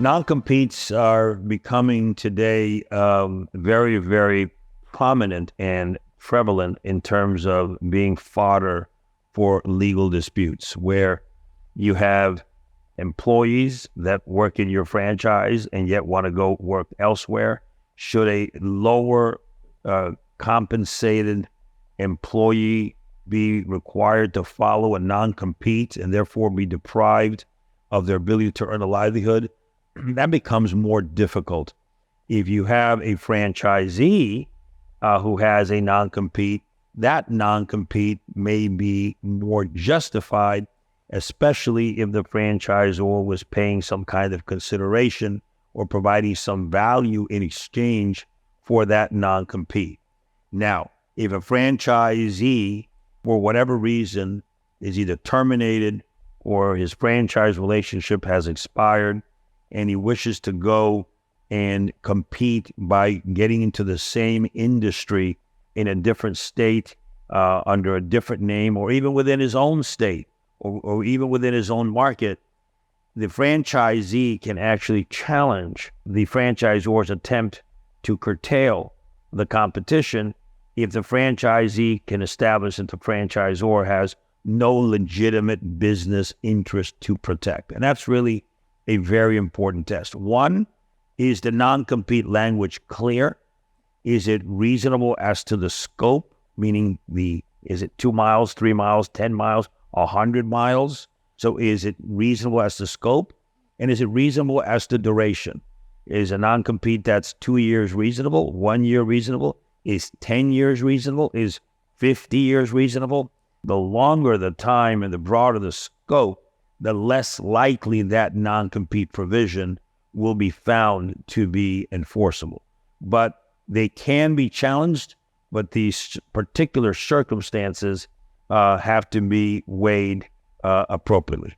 Non-competes are becoming today very, very prominent and prevalent in terms of being fodder for legal disputes, where you have employees that work in your franchise and yet want to go work elsewhere. Should a lower compensated employee be required to follow a non-compete and therefore be deprived of their ability to earn a livelihood? That becomes more difficult. If you have a franchisee who has a non-compete, that non-compete may be more justified, especially if the franchisor was paying some kind of consideration or providing some value in exchange for that non-compete. Now, if a franchisee, for whatever reason, is either terminated or his franchise relationship has expired, and he wishes to go and compete by getting into the same industry in a different state, under a different name, or even within his own state, or even within his own market, the franchisee can actually challenge the franchisor's attempt to curtail the competition if the franchisee can establish that the franchisor has no legitimate business interest to protect. And that's really a very important test. One, is the non-compete language clear? Is it reasonable as to the scope? Meaning, is it 2 miles, 3 miles, 10 miles, 100 miles? So is it reasonable as to scope? And is it reasonable as to duration? Is a non-compete that's 2 years reasonable? 1 year reasonable? Is 10 years reasonable? Is 50 years reasonable? The longer the time and the broader the scope, the less likely that non-compete provision will be found to be enforceable. But they can be challenged, but these particular circumstances have to be weighed appropriately.